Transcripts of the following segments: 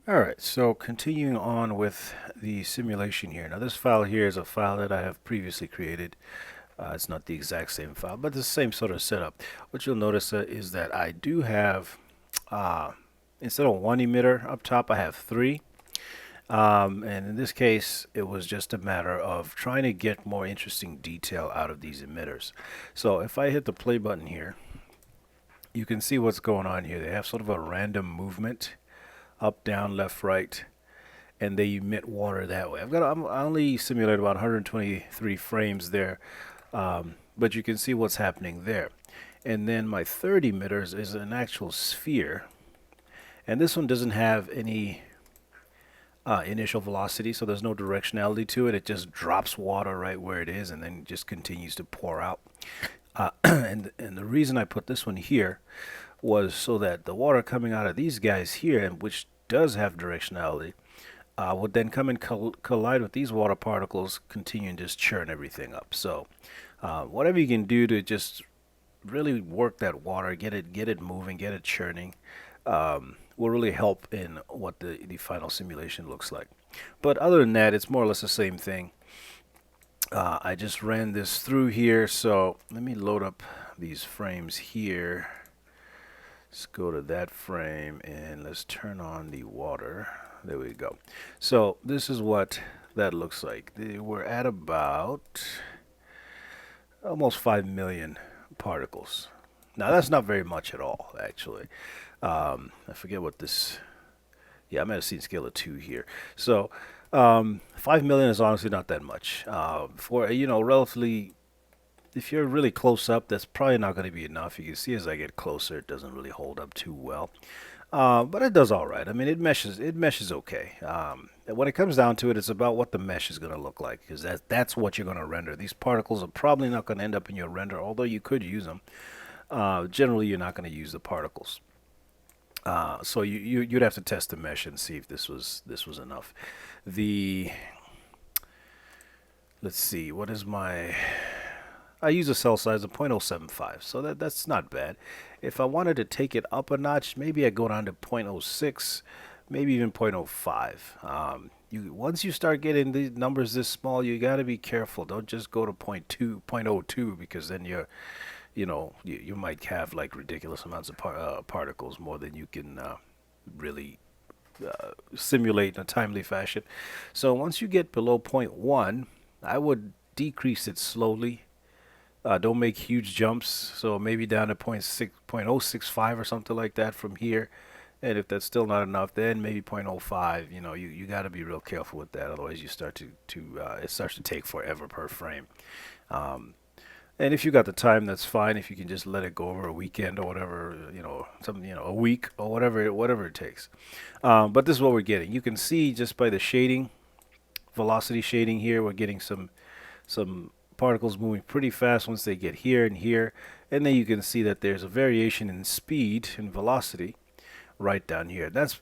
All right, so continuing on with the simulation here. Now this file here is a file that I have previously created. It's not the exact same file, but the same sort of setup. What you'll notice is that I do have, uh, instead of one emitter up top, I have three. And in this case, it was just a matter of trying to get more interesting detail out of these emitters. So if I hit the play button here, you can see what's going on here. They have sort of a random movement, up, down, left, right, and they emit water that way. I only simulated about 123 frames there, but you can see what's happening there. And then my third emitter is an actual sphere, and this one doesn't have any initial velocity, so there's no directionality to it. It just drops water right where it is, and then just continues to pour out. And the reason I put this one here was so that the water coming out of these guys here, and which does have directionality, would then come and collide with these water particles, continue and just churn everything up. So whatever you can do to just really work that water, get it moving, get it churning, will really help in what the final simulation looks like. But other than that, it's more or less the same thing. I just ran this through here, so let me load up these frames here. Let's go to that frame and let's turn on the water. There we go. So this is what that looks like. We're at about almost 5 million particles. Now that's not very much at all, actually. I forget what this. Yeah, I'm at a scene scale of 2 here. So 5 million is honestly not that much. For relatively, if you're really close up, that's probably not going to be enough. You can see as I get closer, it doesn't really hold up too well. But it does all right. I mean, it meshes. It meshes okay. When it comes down to it, it's about what the mesh is going to look like, because that's what you're going to render. These particles are probably not going to end up in your render, although you could use them. Generally, you're not going to use the particles. So you'd have to test the mesh and see if this was enough. The Let's see, what is my I use a cell size of 0.075, so that's not bad. If I wanted to take it up a notch, maybe I go down to 0.06, maybe even 0.05. Once you start getting the numbers this small, you got to be careful. Don't just go to point 0.2, 0.02, because then you might have like ridiculous amounts of particles, more than you can really simulate in a timely fashion. So once you get below zero point 0.1, I would decrease it slowly. Don't make huge jumps, so maybe down to 0.065 or something like that from here. And if that's still not enough, then maybe 0.05. You got to be real careful with that. Otherwise, you start to it starts to take forever per frame. Um, and if you got the time, that's fine. If you can just let it go over a weekend or whatever, a week or whatever it takes. But this is what we're getting. You can see just by the shading, velocity shading here, we're getting some particles moving pretty fast once they get here and here. And then you can see that there's a variation in speed and velocity right down here. That's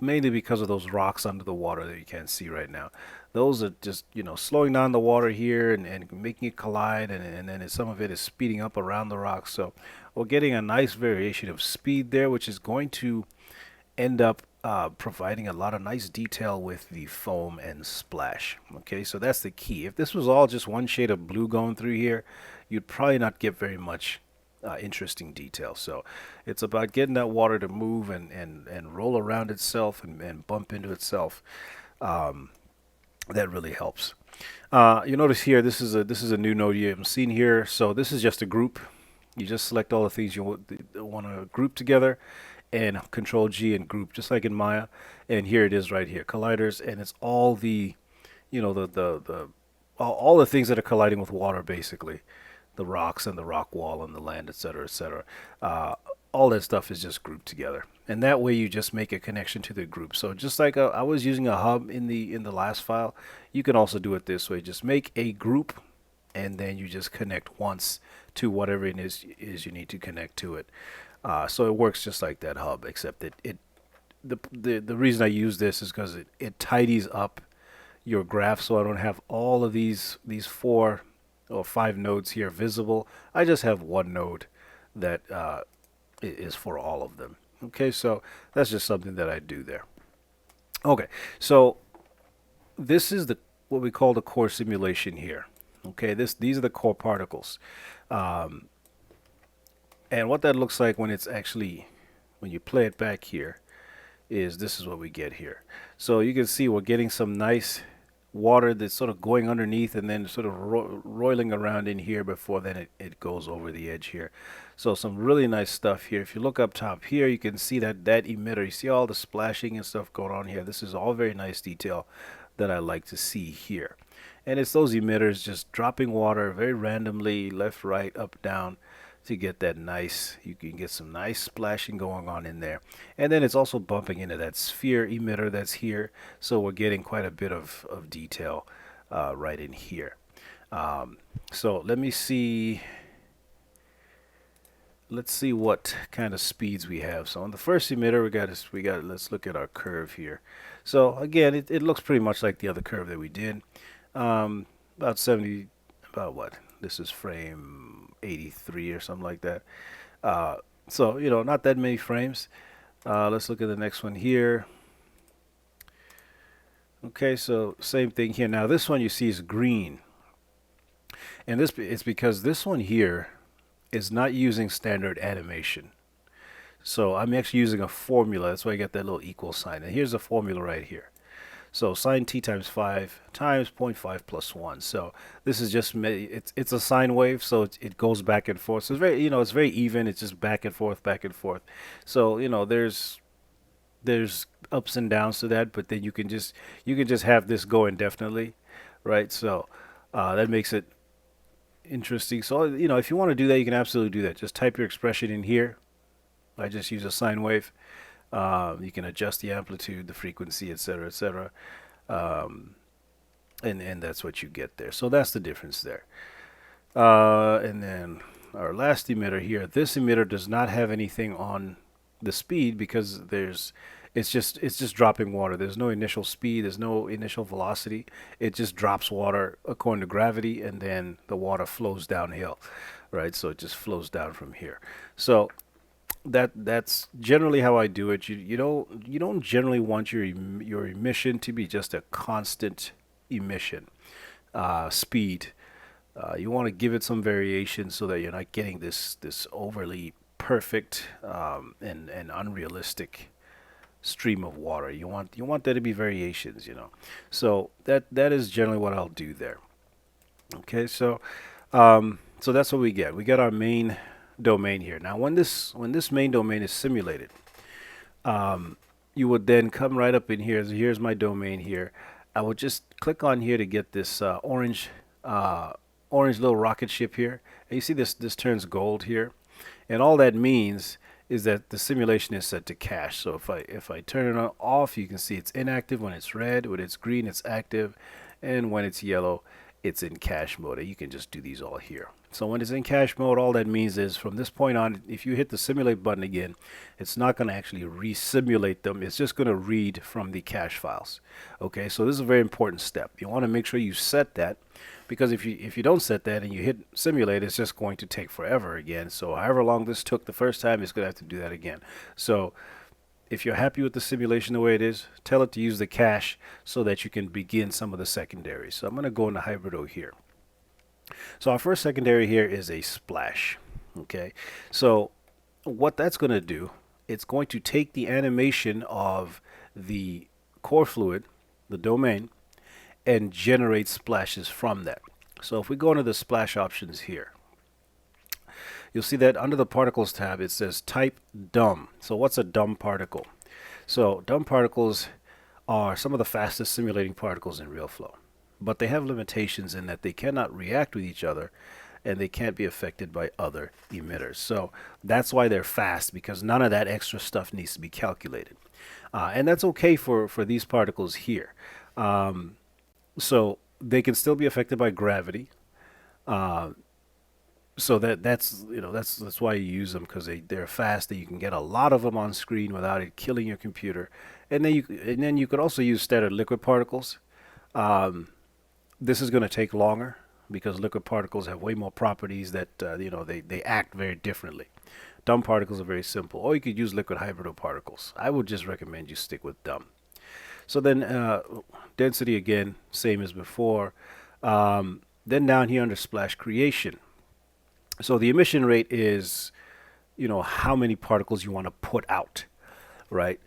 mainly because of those rocks under the water that you can't see right now. Those are just, slowing down the water here and making it collide, and then some of it is speeding up around the rocks. So we're getting a nice variation of speed there, which is going to end up providing a lot of nice detail with the foam and splash. Okay, so that's the key. If this was all just one shade of blue going through here, you'd probably not get very much interesting detail. So it's about getting that water to move and roll around itself and bump into itself. Um, that really helps. You notice here, this is a new node you haven't seen here. So this is just a group. You just select all the things you want to group together, and Control G and group, just like in Maya. And here it is right here, colliders, and it's all the, the all the things that are colliding with water, basically, the rocks and the rock wall and the land, etc., etc. All that stuff is just grouped together, and that way you just make a connection to the group. So just like I was using a hub in the last file, you can also do it this way. Just make a group, and then you just connect once to whatever it is you need to connect to it. So it works just like that hub, except the reason I use this is because it tidies up your graph, so I don't have all of these 4 or 5 nodes here visible. I just have one node that is for all of them. Okay, so that's just something that I do there. Okay, so this is the what we call the core simulation here. Okay, these are the core particles, um, and what that looks like when it's actually when you play it back here is this is what we get here. So you can see we're getting some nice water that's sort of going underneath and then sort of roiling around in here before then it goes over the edge here. So some really nice stuff here. If you look up top here, you can see that emitter. You see all the splashing and stuff going on here. This is all very nice detail that I like to see here. And it's those emitters just dropping water very randomly, left, right, up, down, to get that nice, you can get some nice splashing going on in there. And then it's also bumping into that sphere emitter that's here, so we're getting quite a bit of detail right in here. So let's see what kind of speeds we have. So on the first emitter, let's look at our curve here. So again, it looks pretty much like the other curve that we did. About 70, about what? This is frame 83 or something like that. So, not that many frames. Let's look at the next one here. Okay, so same thing here. Now this one you see is green. And it's because this one here is not using standard animation. So I'm actually using a formula. That's why I get that little equal sign. And here's the formula right here. So sine t times 5 times 0.5 plus 1. So this is just, it's a sine wave, so it goes back and forth. So it's very, it's very even. It's just back and forth, back and forth. So, there's ups and downs to that, but then you can just have this go indefinitely, right? So that makes it interesting. So, if you want to do that, you can absolutely do that. Just type your expression in here. I just use a sine wave. You can adjust the amplitude, the frequency, etc., etc. And that's what you get there. So that's the difference there. And then our last emitter here. This emitter does not have anything on the speed because it's just dropping water. There's no initial speed. There's no initial velocity. It just drops water according to gravity, and then the water flows downhill, right? So it just flows down from here. So that's generally how I do it. You don't generally want your emission to be just a constant emission speed. You want to give it some variation so that you're not getting this overly perfect and unrealistic stream of water. You want there to be variations. So that is generally what I'll do there. Okay, so that's what we get. We get our main domain here. Now, when this main domain is simulated, you would then come right up in here. So here's my domain here. I would just click on here to get this orange little rocket ship here. And you see this turns gold here, and all that means is that the simulation is set to cache. So if I turn it on off, you can see it's inactive. When it's red, when it's green, it's active, and when it's yellow, it's in cache mode. And you can just do these all here. So when it's in cache mode, all that means is from this point on, if you hit the simulate button again, it's not going to actually re-simulate them. It's just going to read from the cache files. Okay, so this is a very important step. You want to make sure you set that, because if you don't set that and you hit simulate, it's just going to take forever again. So however long this took the first time, it's going to have to do that again. So if you're happy with the simulation the way it is, tell it to use the cache so that you can begin some of the secondaries. So I'm going to go into Hybrido here. So our first secondary here is a splash. Okay, so what that's going to do, it's going to take the animation of the core fluid, the domain, and generate splashes from that. So if we go into the splash options here, you'll see that under the particles tab it says type dumb. So what's a dumb particle? So dumb particles are some of the fastest simulating particles in RealFlow, but they have limitations in that they cannot react with each other and they can't be affected by other emitters. So that's why they're fast, because none of that extra stuff needs to be calculated. And that's okay for these particles here. So they can still be affected by gravity. So that's why you use them, because they're fast. That you can get a lot of them on screen without it killing your computer. And then you could also use standard liquid particles. This is going to take longer because liquid particles have way more properties that they act very differently. Dumb particles are very simple. Or you could use liquid hybrido particles. I would just recommend you stick with dumb. So then density again, same as before. Then down here under splash creation. So the emission rate is, how many particles you want to put out, right?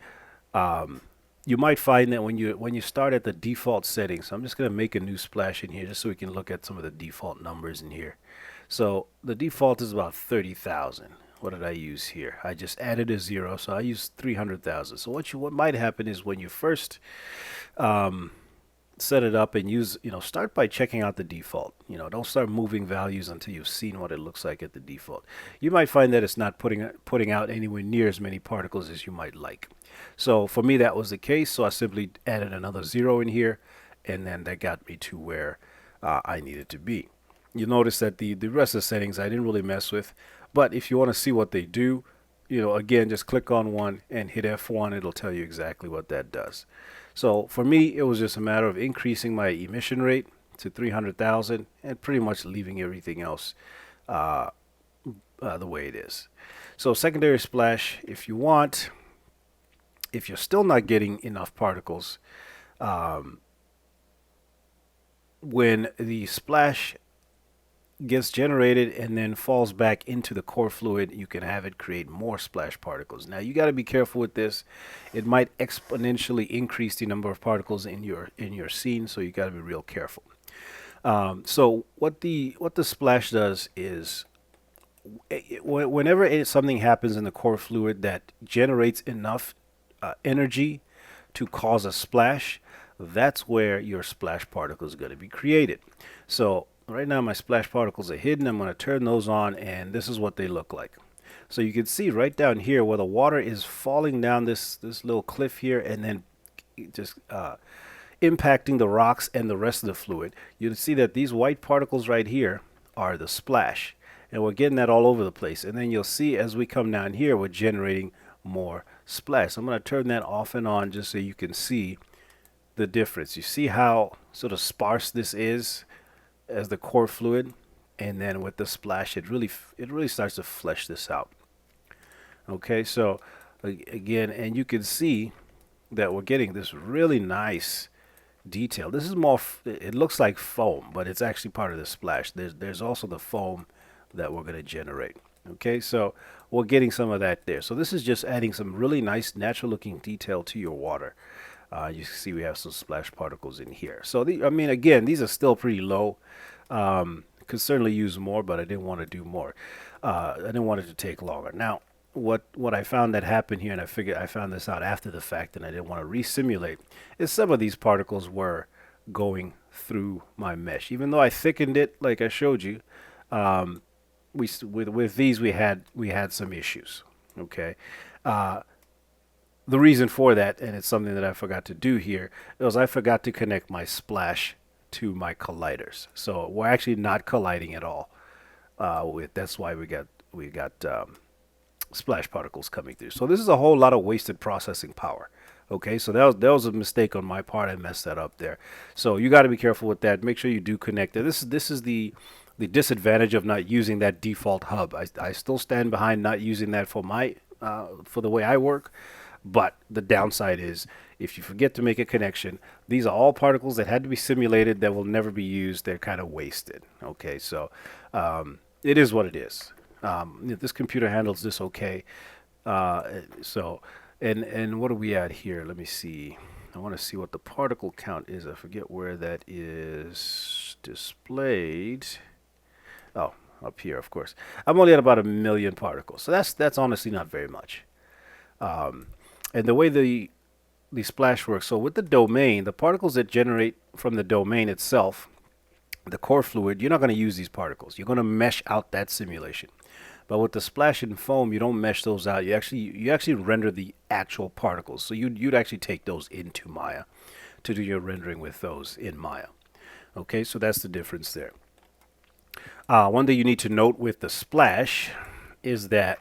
Um, you might find that when you start at the default settings, so I'm just going to make a new splash in here just so we can look at some of the default numbers in here. So the default is about 30,000. What did I use here? I just added a zero, so I used 300,000. So what might happen is when you first um, set it up and start by checking out the default. Don't start moving values until you've seen what it looks like at the default. You might find that it's not putting out anywhere near as many particles as you might like. So for me, that was the case. So I simply added another zero in here, and then that got me to where I needed to be. You'll notice that the rest of the settings I didn't really mess with, but if you want to see what they do, again, just click on one and hit F1. It'll tell you exactly what that does. So for me, it was just a matter of increasing my emission rate to 300,000 and pretty much leaving everything else the way it is. So secondary splash, if you want, if you're still not getting enough particles, um, when the splash gets generated and then falls back into the core fluid, you can have it create more splash particles. Now you got to be careful with this. It might exponentially increase the number of particles in your scene, so you got to be real careful. So what the splash does is whenever something happens in the core fluid that generates enough energy to cause a splash, that's where your splash particle is going to be created. So right now my splash particles are hidden. I'm going to turn those on, and this is what they look like. So you can see right down here where the water is falling down this little cliff here and then just impacting the rocks and the rest of the fluid. You can see that these white particles right here are the splash, and we're getting that all over the place. And then you'll see as we come down here, we're generating more splash. So I'm going to turn that off and on just so you can see the difference. You see how sort of sparse this is as the core fluid, and then with the splash it really starts to flesh this out. Okay, so again, and you can see that we're getting this really nice detail. This is more it looks like foam, but it's actually part of the splash. There's also the foam that we're going to generate. Okay, so we're getting some of that there. So this is just adding some really nice natural looking detail to your water. You can see we have some splash particles in here. So I mean, again, these are still pretty low. Could certainly use more, but I didn't want to do more. I didn't want it to take longer. Now, what I found that happened here, and I found this out after the fact, and I didn't want to re-simulate, is some of these particles were going through my mesh. Even though I thickened it, like I showed you, with these we had some issues. Okay. The reason for that, and it's something that I forgot to do here, was I forgot to connect my splash to my colliders. So we're actually not colliding at all. That's why we got splash particles coming through. So this is a whole lot of wasted processing power. Okay, so that was a mistake on my part. I messed that up there. So you got to be careful with that. Make sure you do connect it. This is the disadvantage of not using that default hub. I still stand behind not using that for for the way I work. But the downside is if you forget to make a connection, these are all particles that had to be simulated that will never be used. They're kind of wasted. Okay, so it is what it is. This computer handles this okay. So, and what are we at here? Let me see. I want to see what the particle count is. I forget where that is displayed. Oh, up here, of course. I'm only at about 1 million particles. So that's honestly not very much. And the way the splash works, so with the domain, the particles that generate from the domain itself, the core fluid, you're not going to use these particles. You're going to mesh out that simulation. But with the splash and foam, you don't mesh those out. You actually render the actual particles. So you'd actually take those into Maya to do your rendering with those in Maya. Okay, so that's the difference there. One thing you need to note with the splash is that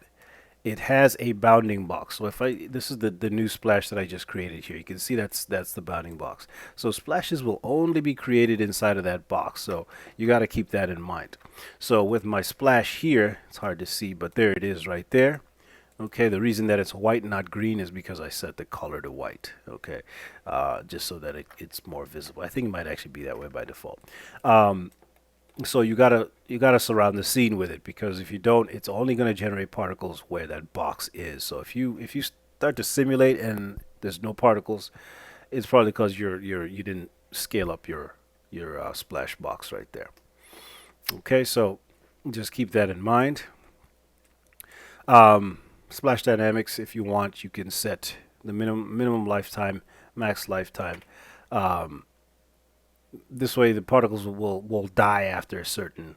it has a bounding box. So this is the new splash that I just created here. You can see that's the bounding box. So splashes will only be created inside of that box. So you got to keep that in mind. So with my splash here, it's hard to see, but there it is right there. Okay, the reason that it's white and not green is because I set the color to white. Okay, just so that it's more visible. I think it might actually be that way by default. Um, so you gotta surround the scene with it, because if you don't, it's only going to generate particles where that box is. So if you start to simulate and there's no particles, it's probably because you didn't scale up your splash box right there. Okay, so just keep that in mind. Splash dynamics, if you want, you can set the minimum lifetime, max lifetime. Um, this way, the particles will die after a certain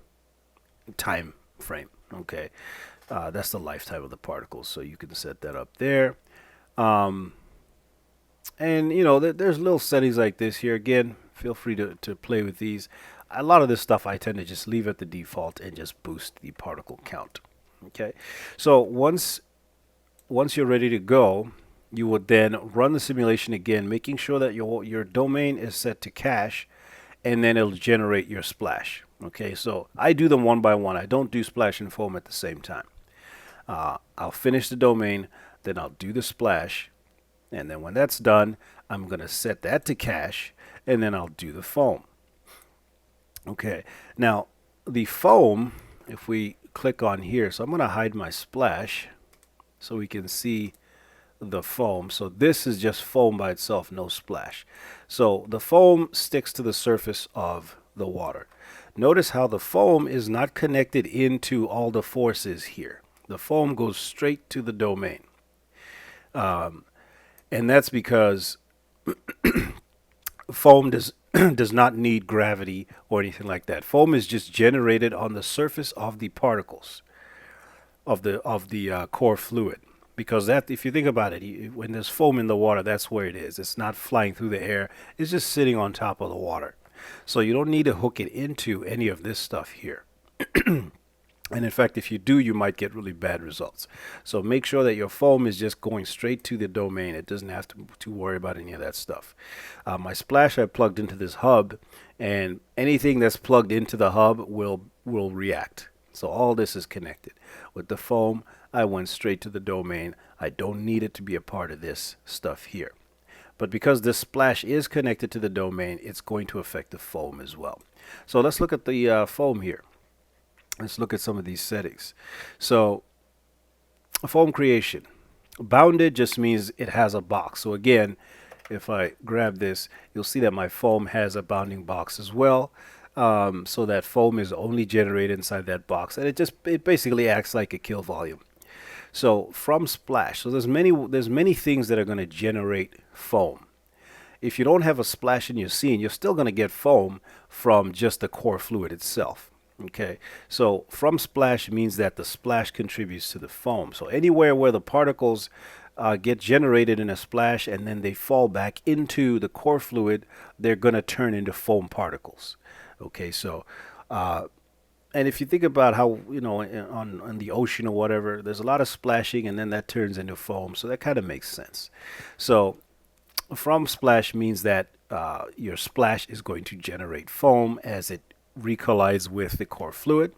time frame. Okay, that's the lifetime of the particles, so you can set that up there. Um, and there's little settings like this here. Again, feel free to play with these. A lot of this stuff I tend to just leave at the default and just boost the particle count. Okay, so once you're ready to go, you would then run the simulation again, making sure that your domain is set to cache, and then it'll generate your splash. Okay, so I do them one by one. I don't do splash and foam at the same time. I'll finish the domain, then I'll do the splash, and then when that's done, I'm going to set that to cache, and then I'll do the foam. Okay, now the foam, if we click on here, so I'm going to hide my splash so we can see the foam. So this is just foam by itself, no splash. So the foam sticks to the surface of the water. Notice how the foam is not connected into all the forces here. The foam goes straight to the domain. And that's because foam does not need gravity or anything like that. Foam is just generated on the surface of the particles of the core fluid. Because that, if you think about it, when there's foam in the water, that's where it is. It's not flying through the air. It's just sitting on top of the water. So you don't need to hook it into any of this stuff here. And in fact, if you do, you might get really bad results. So make sure that your foam is just going straight to the domain. It doesn't have to worry about any of that stuff. My splash I plugged into this hub, and anything that's plugged into the hub will react. So all this is connected. With the foam, I went straight to the domain. I don't need it to be a part of this stuff here. But because this splash is connected to the domain, it's going to affect the foam as well. So let's look at the foam here. Let's look at some of these settings. So foam creation. Bounded just means it has a box. So again, if I grab this, you'll see that my foam has a bounding box as well. So that foam is only generated inside that box, and it basically acts like a kill volume. So from splash, so there's many things that are going to generate foam. If you don't have a splash in your scene, you're still going to get foam from just the core fluid itself. Okay, so from splash means that the splash contributes to the foam. So anywhere where the particles get generated in a splash and then they fall back into the core fluid, they're going to turn into foam particles. Okay, so and if you think about how, on the ocean or whatever, there's a lot of splashing and then that turns into foam. So that kind of makes sense. So from splash means that your splash is going to generate foam as it recollides with the core fluid.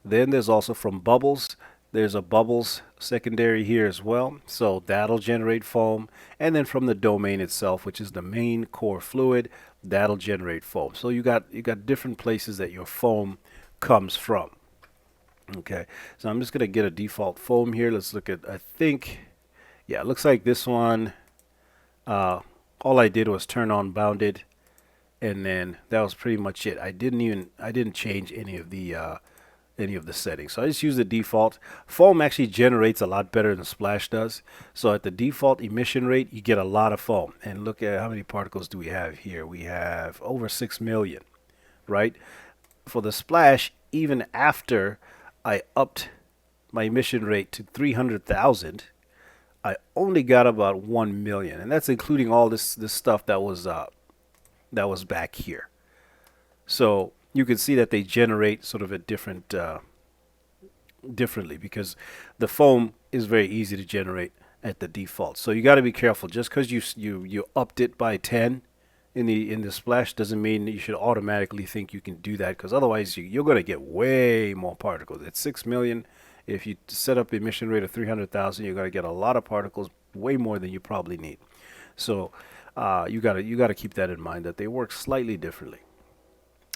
Then there's also from bubbles. There's a bubbles secondary here as well. So that'll generate foam. And then from the domain itself, which is the main core fluid, that'll generate foam. So you got different places that your foam comes from. Okay, so I'm just going to get a default foam here. Let's look at, I think, yeah, it looks like this one, all I did was turn on bounded, and then that was pretty much it. I didn't change any of the settings. So I just use the default. Foam actually generates a lot better than splash does. So at the default emission rate, you get a lot of foam. And look at how many particles do we have here. We have over 6 million, right? For the splash, even after I upped my emission rate to 300,000, I only got about 1 million. And that's including all this stuff that was back here. So you can see that they generate sort of a differently, because the foam is very easy to generate at the default. So you got to be careful. Just because you upped it by 10 in the splash doesn't mean that you should automatically think you can do that, because otherwise you're going to get way more particles. At 6 million, If you set up emission rate of 300,000, you're going to get a lot of particles, way more than you probably need. So you gotta keep that in mind, that they work slightly differently.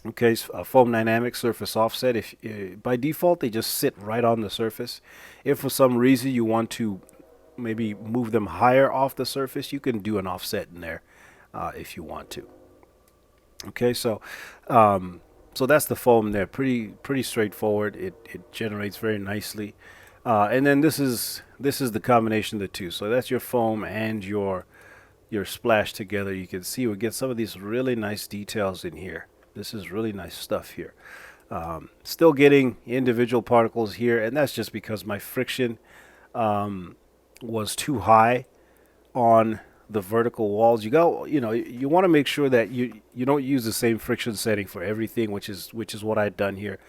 Okay, so, foam dynamics, surface offset. If by default they just sit right on the surface. If for some reason you want to maybe move them higher off the surface, you can do an offset in there if you want to. Okay, so that's the foam there. Pretty straightforward. It generates very nicely, and then this is the combination of the two. So that's your foam and your splash together. You can see we get some of these really nice details in here. This is really nice stuff here. Still getting individual particles here, and that's just because my friction was too high on the vertical walls. You want to make sure that you don't use the same friction setting for everything, which is what I've done here.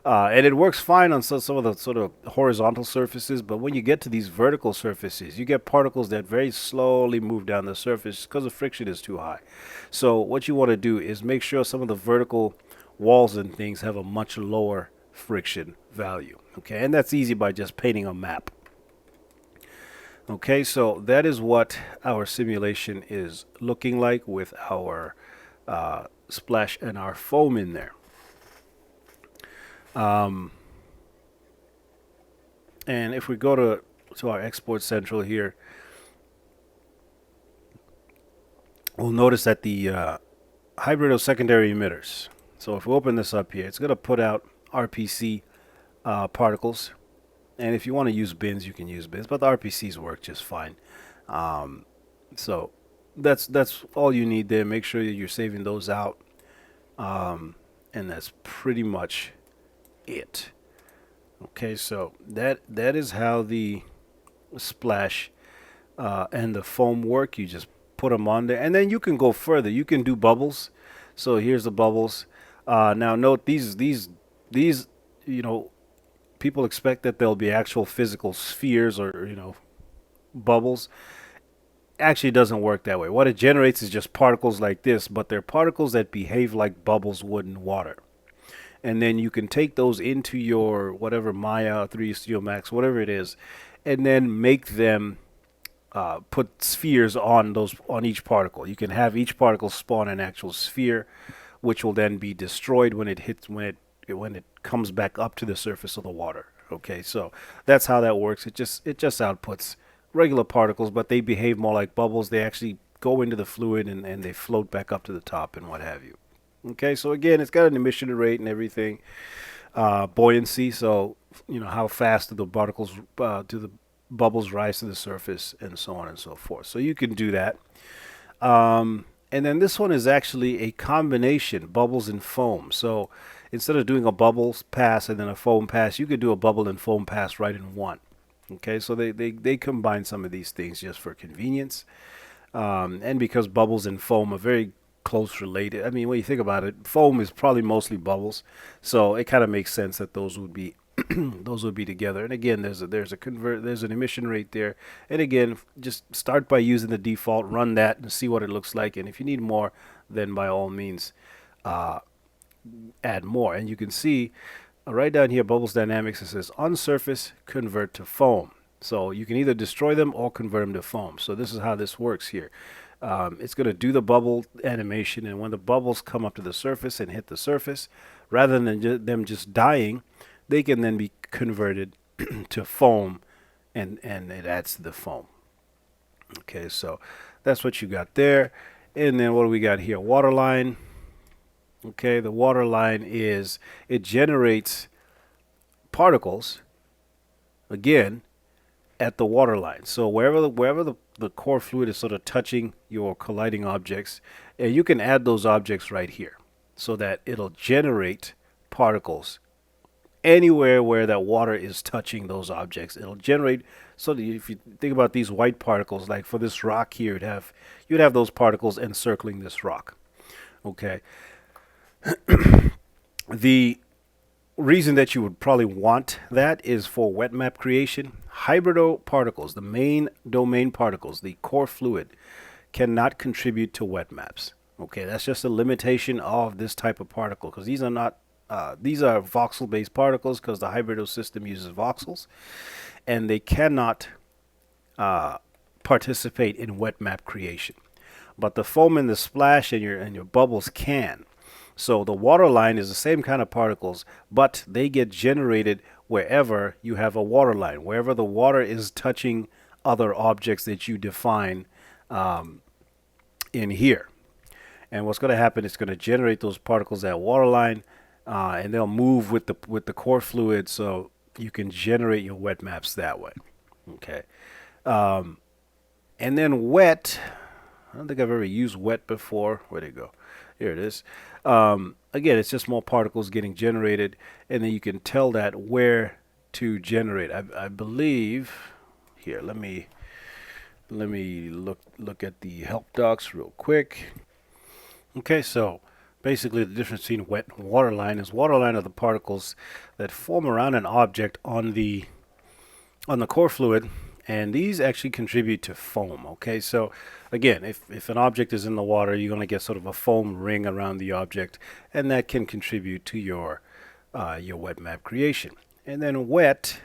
And it works fine on some of the sort of horizontal surfaces, but when you get to these vertical surfaces, you get particles that very slowly move down the surface because the friction is too high. So what you want to do is make sure some of the vertical walls and things have a much lower friction value. Okay, and that's easy by just painting a map. Okay, so that is what our simulation is looking like with our splash and our foam in there. And if we go to our export central here, we'll notice that the hybrid of secondary emitters. So if we open this up here, it's going to put out RPC particles. And if you want to use bins, you can use bins, but the RPCs work just fine. So that's all you need there. Make sure that you're saving those out. And that's pretty much it. Okay, so that is how the splash and the foam work. You just put them on there, and then you can go further. You can do bubbles. So here's the bubbles. Now note these people expect that there'll be actual physical spheres or bubbles. Actually, it doesn't work that way. What it generates is just particles like this, but they're particles that behave like bubbles would in water. And then you can take those into your whatever Maya 3D Studio Max, whatever it is, and then make them put spheres on each particle. You can have each particle spawn an actual sphere, which will then be destroyed when it comes back up to the surface of the water. Okay, so that's how that works. It just outputs regular particles, but they behave more like bubbles. They actually go into the fluid and they float back up to the top and what have you. Okay, so again, it's got an emission rate and everything, buoyancy. So how fast do the particles do the bubbles rise to the surface, and so on and so forth. So you can do that. And then this one is actually a combination bubbles and foam. So instead of doing a bubbles pass and then a foam pass, you could do a bubble and foam pass right in one. Okay, so they combine some of these things just for convenience, and because bubbles and foam are very close related. I mean, when you think about it, foam is probably mostly bubbles, so it kind of makes sense that those would be those would be together. And again, there's an emission rate there. And again, just start by using the default, run that, and see what it looks like. And if you need more, then by all means, add more. And you can see right down here, Bubbles Dynamics, it says on surface, convert to foam. So you can either destroy them or convert them to foam. So this is how this works here. It's going to do the bubble animation, and when the bubbles come up to the surface and hit the surface, rather than them just dying, they can then be converted to foam, and it adds to the foam. Okay, so that's what you got there. And then what do we got here? Waterline. Okay, the waterline it generates particles, again, at the waterline. So wherever the core fluid is sort of touching your colliding objects, and you can add those objects right here so that it'll generate particles anywhere where that water is touching those objects. It'll generate, so that if you think about these white particles, like for this rock here, you'd have those particles encircling this rock. Okay. The reason that you would probably want that is for wet map creation. Hybrido particles, the main domain particles, the core fluid, cannot contribute to wet maps. Okay, that's just a limitation of this type of particle, because these are not These are voxel-based particles because the Hybridose system uses voxels, and they cannot uh, participate in wet map creation. But the foam and the splash and your bubbles can. So the water line is the same kind of particles, but they get generated wherever you have a water line, wherever the water is touching other objects that you define in here. And what's going to happen is going to generate those particles at water line, and they'll move with the core fluid, so you can generate your wet maps that way. Okay. And then wet, I don't think I've ever used wet before. Where'd it go? Here it is. Again, it's just more particles getting generated, and then you can tell that where to generate. I believe here. Let me look at the help docs real quick. Okay, so basically the difference between wet and water line is water line are the particles that form around an object on the core fluid, and these actually contribute to foam. Okay, so again, if an object is in the water, you're going to get sort of a foam ring around the object, and that can contribute to your wet map creation. And then wet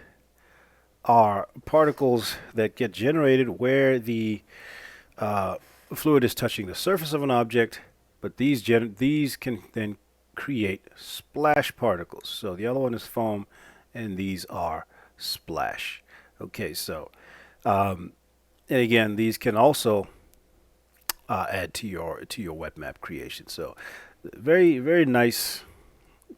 are particles that get generated where the fluid is touching the surface of an object, but these can then create splash particles. So the other one is foam, and these are splash. Okay, so and again, these can also add to your wet map creation. So very, very nice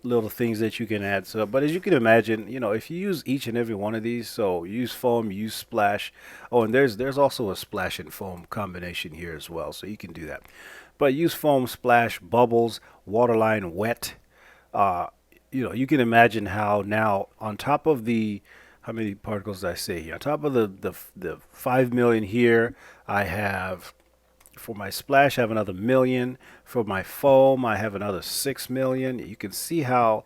little things that you can add. So, but as you can imagine, if you use each and every one of these, so use foam, use splash. Oh, and there's also a splash and foam combination here as well, so you can do that. But use foam, splash, bubbles, waterline, wet. You can imagine how now on top of how many particles did I say here? On top of the 5 million here, I have, for my splash, I have another million. For my foam, I have another 6 million. You can see how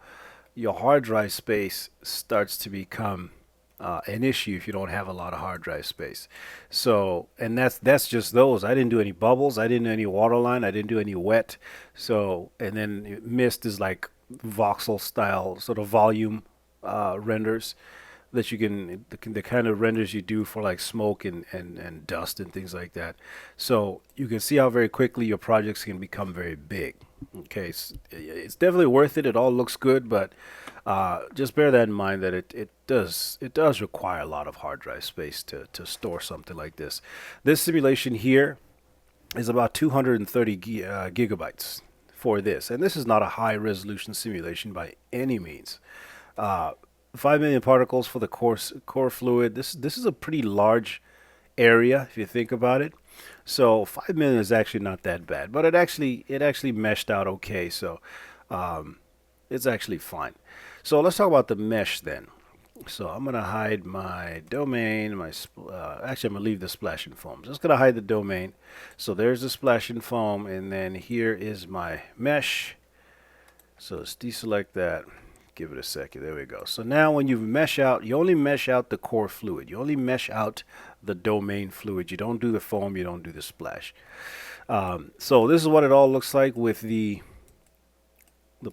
your hard drive space starts to become an issue if you don't have a lot of hard drive space. So, and that's just those. I didn't do any bubbles. I didn't do any water line. I didn't do any wet. So, and then mist is like voxel style sort of volume renders that you can, the kind of renders you do for like smoke and dust and things like that. So you can see how very quickly your projects can become very big. Okay, it's definitely worth it. It all looks good, but just bear that in mind that it does require a lot of hard drive space to store something like this. This simulation here is about 230 gigabytes for this, and this is not a high resolution simulation by any means. 5 million particles for the core fluid. This is a pretty large area if you think about it. So 5 million is actually not that bad, but it actually meshed out okay. So it's actually fine. So let's talk about the mesh then. So I'm gonna hide my domain. Actually, I'm gonna leave the splash and foam. Just gonna hide the domain. So there's the splash and foam, and then here is my mesh. So let's deselect that. Give it a second. There we go. So now when you mesh out, you only mesh out the core fluid. You only mesh out the domain fluid. You don't do the foam. You don't do the splash. So this is what it all looks like with the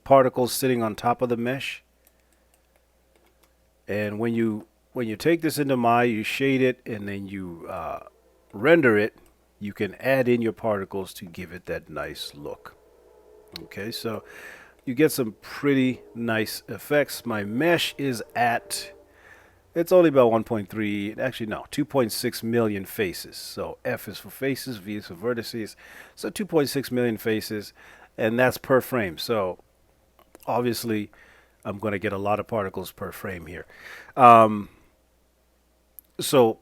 particles sitting on top of the mesh. And when you take this into Maya, you shade it, and then you render it, you can add in your particles to give it that nice look. Okay, so you get some pretty nice effects. My mesh is it's only about 1.3, actually no, 2.6 million faces. So F is for faces, V is for vertices. So 2.6 million faces, and that's per frame. So obviously I'm going to get a lot of particles per frame here. So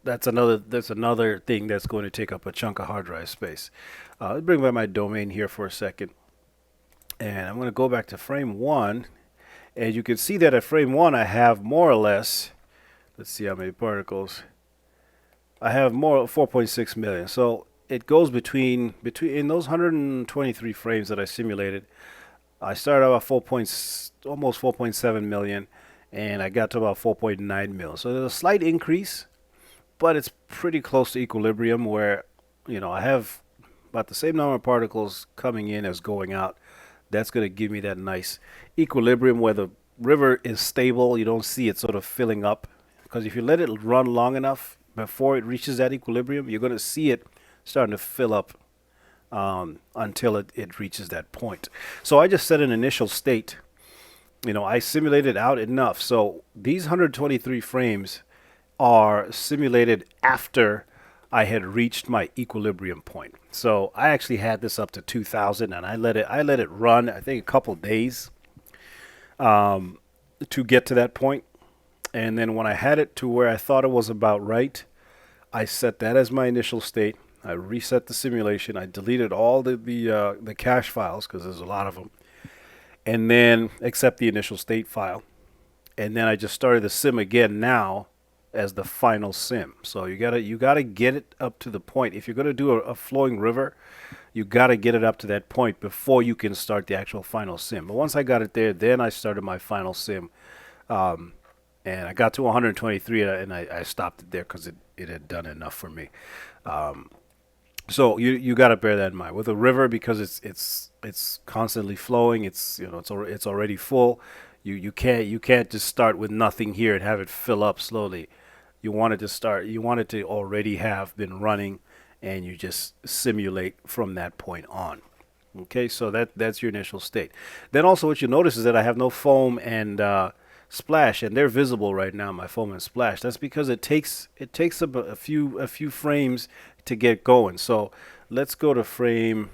that's another thing that's going to take up a chunk of hard drive space. Let's bring back my domain here for a second. And I'm going to go back to frame 1. And you can see that at frame 1, I have more or less, let's see how many particles. I have 4.6 million. So it goes between in those 123 frames that I simulated. I started out at almost 4.7 million, and I got to about 4.9 million. So there's a slight increase, but it's pretty close to equilibrium where, I have about the same number of particles coming in as going out. That's going to give me that nice equilibrium where the river is stable. You don't see it sort of filling up, because if you let it run long enough before it reaches that equilibrium, you're going to see it starting to fill up until it reaches that point. So I just set an initial state. I simulated out enough. So these 123 frames are simulated after I had reached my equilibrium point. So I actually had this up to 2000, and I let it run, I think, a couple days to get to that point. And then when I had it to where I thought it was about right, I set that as my initial state. I reset the simulation. I deleted all the cache files, because there's a lot of them, and then except the initial state file. And then I just started the sim again now as the final sim. So you gotta get it up to the point. If you're gonna do a flowing river, you gotta get it up to that point before you can start the actual final sim. But once I got it there, then I started my final sim, and I got to 123, and I stopped it there because it had done enough for me. So you got to bear that in mind with a river, because it's constantly flowing. It's already full. You can't just start with nothing here and have it fill up slowly. You want it to start. You want it to already have been running, and you just simulate from that point on. Okay, so that's your initial state. Then also what you notice is that I have no foam and splash, and they're visible right now, my foam and splash. That's because it takes a few frames to get going. So let's go to frame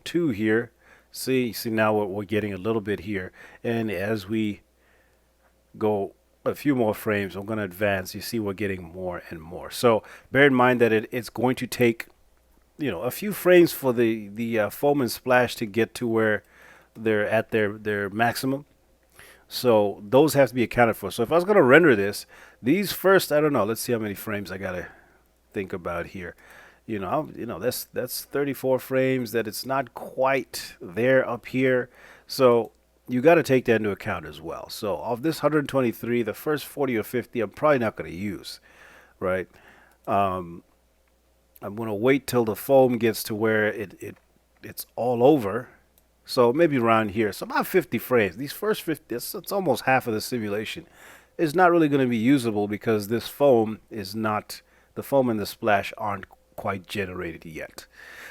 2 here. See now we're getting a little bit here, and as we go a few more frames, I'm going to advance. You see we're getting more and more. So bear in mind that it's going to take a few frames for the foam and splash to get to where they're at their maximum. So those have to be accounted for. So if I was going to render these first, I don't know, let's see how many frames I got to think about here. That's 34 frames, that it's not quite there up here. So you got to take that into account as well. So of this 123, the first 40 or 50, I'm probably not going to use, right? I'm going to wait till the foam gets to where it's all over. So maybe around here. So about 50 frames. These first 50, it's almost half of the simulation. It's not really going to be usable because the foam and the splash aren't quite generated yet.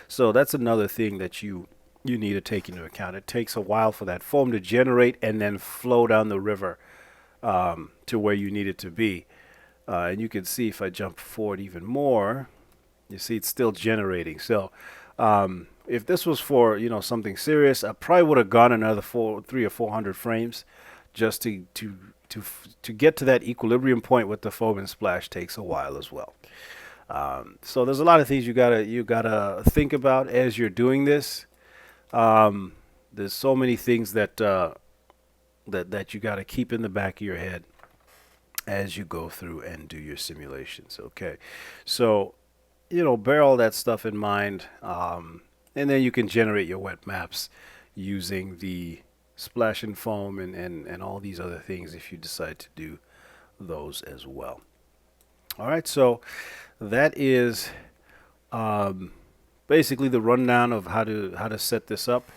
So that's another thing that you need to take into account. It takes a while for that foam to generate and then flow down the river to where you need it to be. And you can see if I jump forward even more, you see it's still generating. So if this was for something serious, I probably would have gone another 300 or 400 frames just to get to that equilibrium point with the foam and splash. Takes a while as well. So there's a lot of things you gotta think about as you're doing this. There's so many things that that you gotta keep in the back of your head as you go through and do your simulations. Okay, so bear all that stuff in mind, and then you can generate your wet maps using the splash and foam and all these other things if you decide to do those as well. All right, so that is basically the rundown of how to set this up.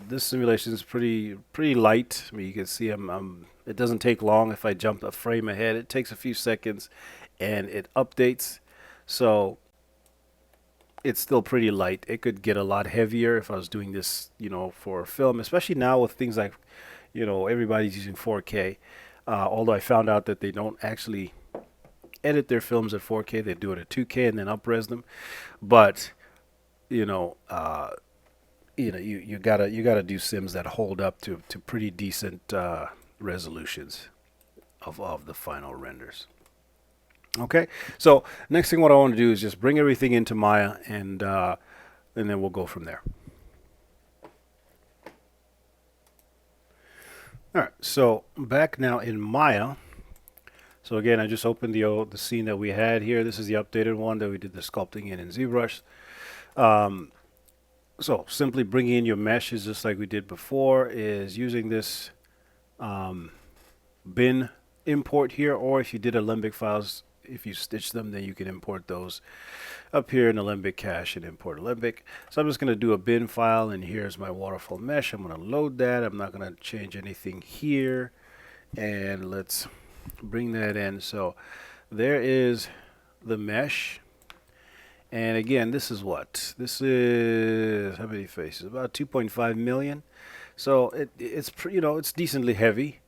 This simulation is pretty light. I mean, you can see it doesn't take long. If I jump a frame ahead, it takes a few seconds, and it updates. So it's still pretty light. It could get a lot heavier if I was doing this, for film, especially now with things like, everybody's using 4K. Although I found out that they don't actually edit their films at 4K, they do it at 2K and then upres them. But you gotta do sims that hold up to pretty decent resolutions of the final renders. Okay, so next thing what I want to do is just bring everything into Maya, and then we'll go from there. All right, so back now in Maya. So again, I just opened the scene that we had here. This is the updated one that we did the sculpting in ZBrush. So simply bringing in your meshes just like we did before is using this bin import here, or if you did Alembic files, if you stitch them, then you can import those up here in Alembic Cache and import Alembic. So I'm just going to do a bin file, and here's my waterfall mesh. I'm going to load that. I'm not going to change anything here, and let's bring that in. So there is the mesh. And again, this is what? This is how many faces? About 2.5 million. So it's it's decently heavy,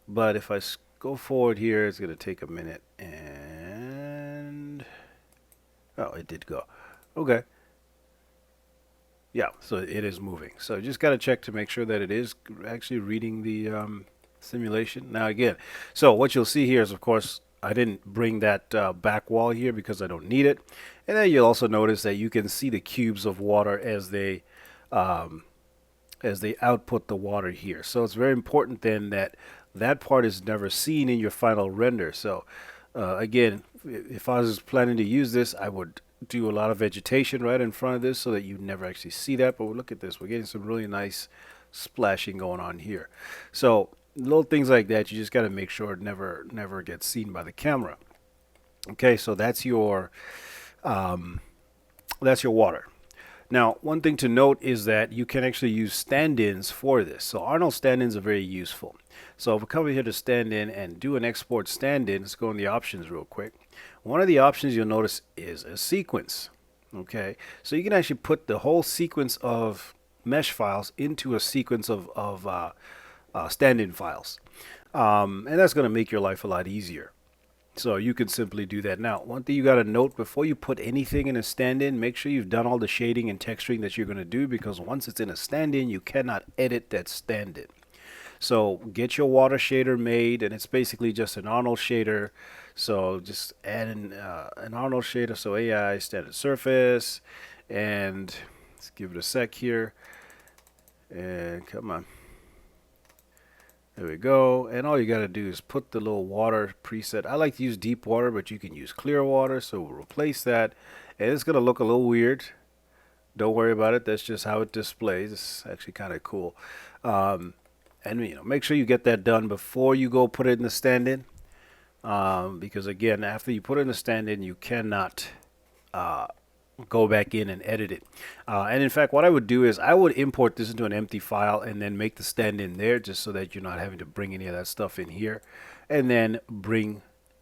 but if I go forward here, it's going to take a minute. And oh, it did go. Okay. Yeah, so it is moving. So you just got to check to make sure that it is actually reading the simulation. Now again, so what you'll see here is, of course, I didn't bring that back wall here because I don't need it. And then you'll also notice that you can see the cubes of water as they output the water here. So it's very important then that that part is never seen in your final render. So again, if I was planning to use this, I would do a lot of vegetation right in front of this so that you never actually see that. But look at this, we're getting some really nice splashing going on here. So little things like that, you just got to make sure it never gets seen by the camera. Okay, so that's your water. Now, one thing to note is that you can actually use stand-ins for this. So Arnold stand-ins are very useful. So if we come over here to stand-in and do an export stand-in, let's go in the options real quick. One of the options you'll notice is a sequence. Okay, so you can actually put the whole sequence of mesh files into a sequence of stand-in files. And that's going to make your life a lot easier. So you can simply do that. Now, one thing you got to note before you put anything in a stand-in, make sure you've done all the shading and texturing that you're going to do, because once it's in a stand-in, you cannot edit that stand-in. So get your water shader made, and it's basically just an Arnold shader. So just add in an Arnold shader, so AI standard surface, and let's give it a sec here. And come on. There we go. And all you got to do is put the little water preset. I like to use deep water, but you can use clear water. So we'll replace that. And it's going to look a little weird. Don't worry about it. That's just how it displays. It's actually kind of cool. And make sure you get that done before you go put it in the stand-in. Because again, after you put it in the stand-in, you cannot go back in and edit it. And in fact, what I would do is I would import this into an empty file and then make the stand-in there, just so that you're not having to bring any of that stuff in here, and then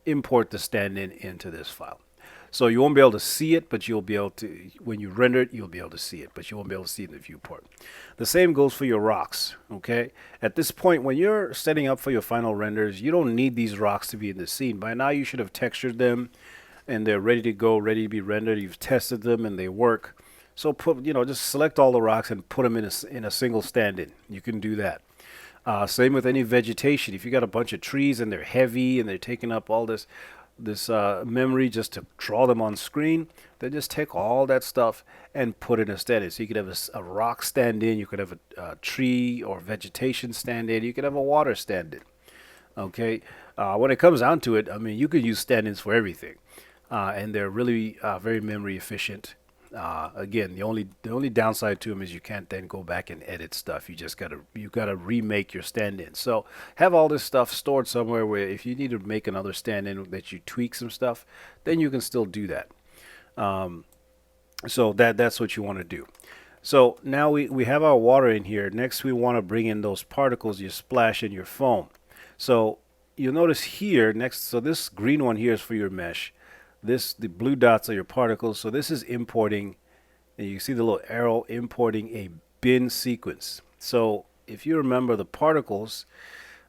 import the stand-in into this file. So you won't be able to see it, but you'll be able to, when you render it, you'll be able to see it, but you won't be able to see it in the viewport. The same goes for your rocks. Okay, at this point, when you're setting up for your final renders, you don't need these rocks to be in the scene. By now you should have textured them and they're ready to go, ready to be rendered. You've tested them and they work. So just select all the rocks and put them in a single stand-in. You can do that. Same with any vegetation. If you got a bunch of trees and they're heavy and they're taking up all this memory just to draw them on screen, then just take all that stuff and put it in a stand-in. So you could have a rock stand-in, you could have a tree or vegetation stand-in, you could have a water stand-in. Okay, when it comes down to it, I mean, you could use stand-ins for everything. And they're really very memory efficient. Again, the only downside to them is you can't then go back and edit stuff. You gotta remake your stand-in. So have all this stuff stored somewhere where if you need to make another stand-in that you tweak some stuff, then you can still do that. So that's what you want to do. So now we have our water in here. Next, we want to bring in those particles, your splash and your foam. So you'll notice here next. So this green one here is for your mesh. The blue dots are your particles. So this is importing, and you see the little arrow importing a bin sequence. So if you remember the particles,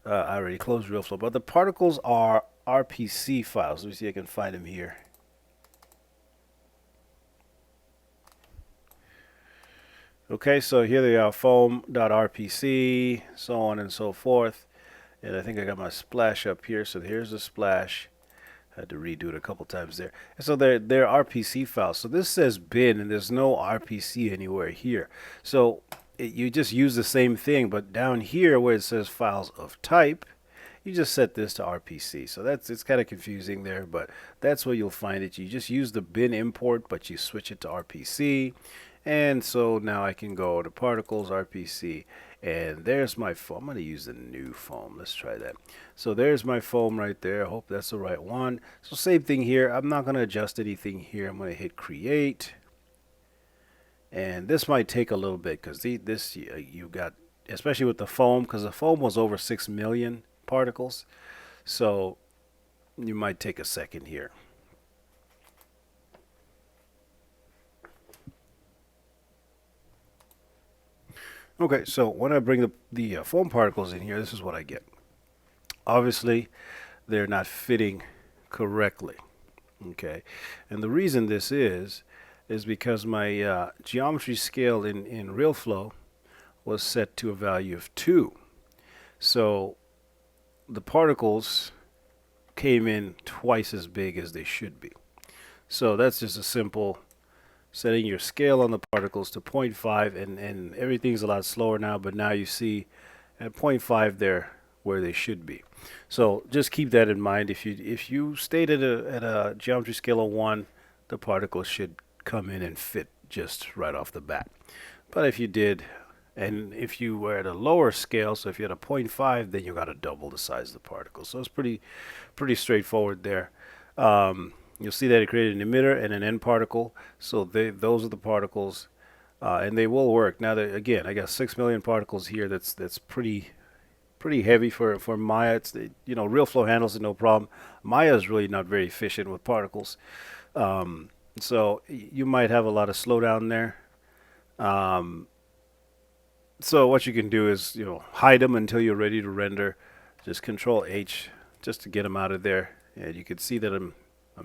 I already closed RealFlow, but the particles are RPC files. Let me see if I can find them here. Okay, so here they are, foam.rpc, so on and so forth. And I think I got my splash up here. So here's the splash. Had to redo it a couple times there. And so they're RPC files. So this says bin, and there's no RPC anywhere here. So you just use the same thing, but down here where it says files of type, you just set this to RPC. So it's kind of confusing there, but that's where you'll find it. You just use the bin import, but you switch it to RPC. And so now I can go to particles, RPC, and there's my foam. I'm going to use the new foam. Let's try that. So there's my foam right there. I hope that's the right one. So same thing here. I'm not going to adjust anything here. I'm going to hit create. And this might take a little bit because this you got, especially with the foam, because the foam was over 6 million particles. So you might take a second here. Okay, so when I bring the foam particles in here, this is what I get. Obviously, they're not fitting correctly. Okay, and the reason this is because my geometry scale in RealFlow was set to a value of 2. So the particles came in twice as big as they should be. So that's just a simple setting your scale on the particles to 0.5, and everything's a lot slower now, but now you see at 0.5 they're where they should be. So just keep that in mind. If you stayed at a geometry scale of 1, the particles should come in and fit just right off the bat. But if you did, and if you were at a lower scale, so if you had a 0.5, then you got to double the size of the particles. So it's pretty straightforward there. You'll see that it created an emitter and an end particle. So those are the particles, and they will work. Now, again, I got 6 million particles here. That's pretty heavy for Maya. It's RealFlow handles it no problem. Maya is really not very efficient with particles, so you might have a lot of slowdown there. So what you can do is hide them until you're ready to render. Just Control H just to get them out of there, and you can see that I'm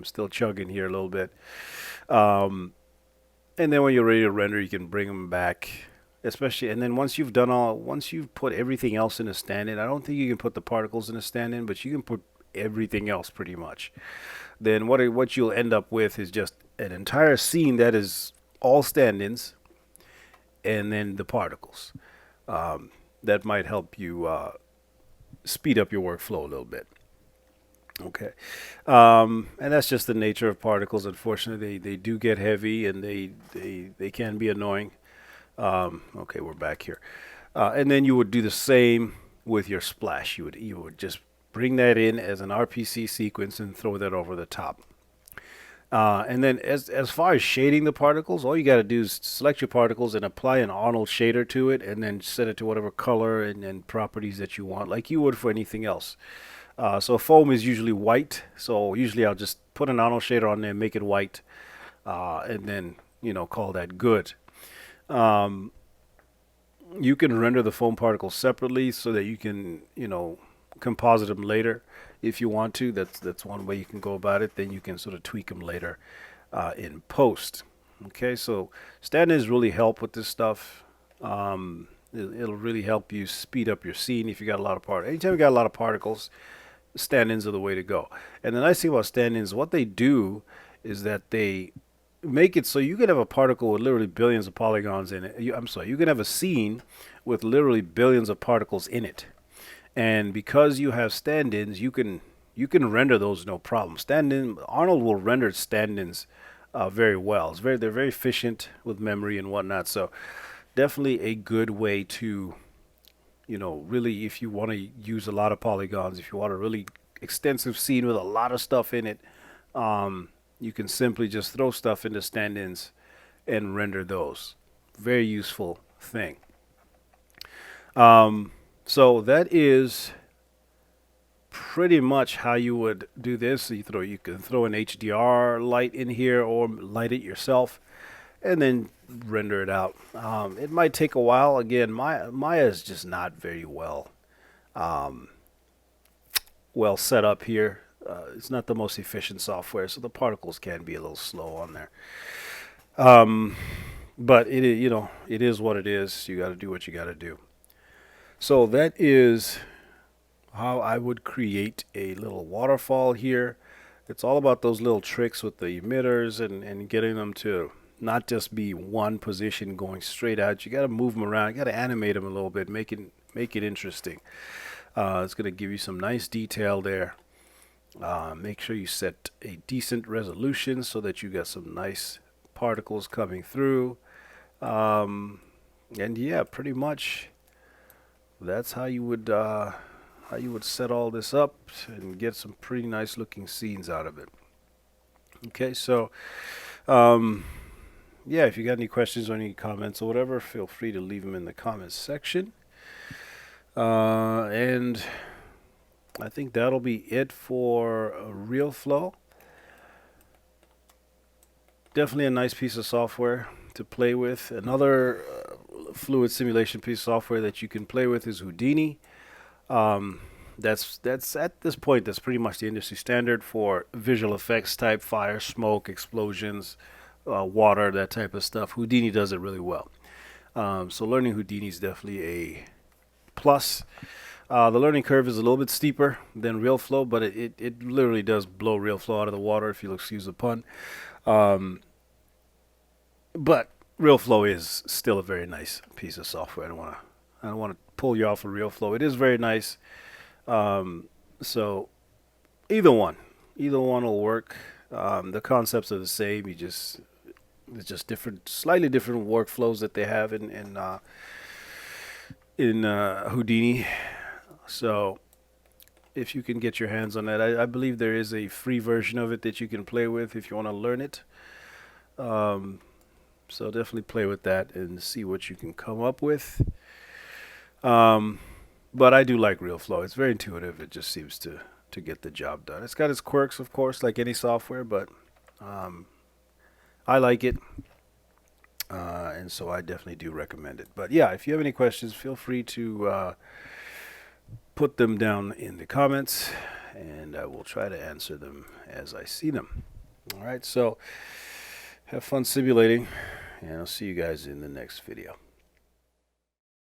still chugging here a little bit. And then when you're ready to render, you can bring them back. Especially, and then once you've put everything else in a stand-in, I don't think you can put the particles in a stand-in, but you can put everything else pretty much. Then what you'll end up with is just an entire scene that is all stand-ins, and then the particles. That might help you speed up your workflow a little bit. Okay, and that's just the nature of particles. Unfortunately, they do get heavy, and they can be annoying. Okay, we're back here. And then you would do the same with your splash. You would just bring that in as an RPC sequence and throw that over the top. And then as far as shading the particles, all you got to do is select your particles and apply an Arnold shader to it, and then set it to whatever color and properties that you want, like you would for anything else. So foam is usually white, so usually I'll just put an Arnold shader on there, make it white, and then call that good. You can render the foam particles separately so that you can composite them later if you want to. That's one way you can go about it. Then you can sort of tweak them later in post. Okay, so stand-ins really help with this stuff. It'll really help you speed up your scene if you got a lot of particles. Anytime you got a lot of particles, stand-ins are the way to go. And the nice thing about stand-ins, what they do is that they make it so you can have a particle with literally billions of polygons in it. You can have a scene with literally billions of particles in it. And because you have stand-ins, you can render those no problem. Arnold will render stand-ins very well. They're very efficient with memory and whatnot. So definitely a good way to really, if you want to use a lot of polygons, if you want a really extensive scene with a lot of stuff in it, you can simply just throw stuff into stand-ins and render those. Very useful thing. So that is pretty much how you would do this. You can throw an HDR light in here or light it yourself, and then render it out. It might take a while. Again, Maya is just not very well set up here. It's not the most efficient software, so the particles can be a little slow on there. But it is what it is. You got to do what you got to do. So that is how I would create a little waterfall here. It's all about those little tricks with the emitters and getting them to not just be one position going straight out. You got to move them around. You got to animate them a little bit, make it interesting. It's going to give you some nice detail there. Make sure you set a decent resolution so that you got some nice particles coming through. And yeah, pretty much that's how you would set all this up and get some pretty nice looking scenes out of it. Okay, so um, yeah, if you got any questions or any comments or whatever, feel free to leave them in the comments section. And I think that'll be it for RealFlow. Definitely a nice piece of software to play with. Another fluid simulation piece of software that you can play with is Houdini. Um, that's at this point that's pretty much the industry standard for visual effects type fire, smoke, explosions, water, that type of stuff. Houdini does it really well. So learning Houdini is definitely a plus. The learning curve is a little bit steeper than RealFlow, but it literally does blow RealFlow out of the water, if you'll excuse the pun. Um, but RealFlow is still a very nice piece of software. I don't want to pull you off of RealFlow. It is very nice. Um, so either one will work. The concepts are the same. It's just different, slightly different workflows that they have in Houdini. So if you can get your hands on that, I believe there is a free version of it that you can play with if you want to learn it. Um, so definitely play with that and see what you can come up with. Um, but I do like RealFlow. It's very intuitive. It just seems to get the job done. It's got its quirks, of course, like any software, but um, I like it. And so I definitely do recommend it. But yeah, if you have any questions, feel free to put them down in the comments, and I will try to answer them as I see them. All right, so have fun simulating, and I'll see you guys in the next video.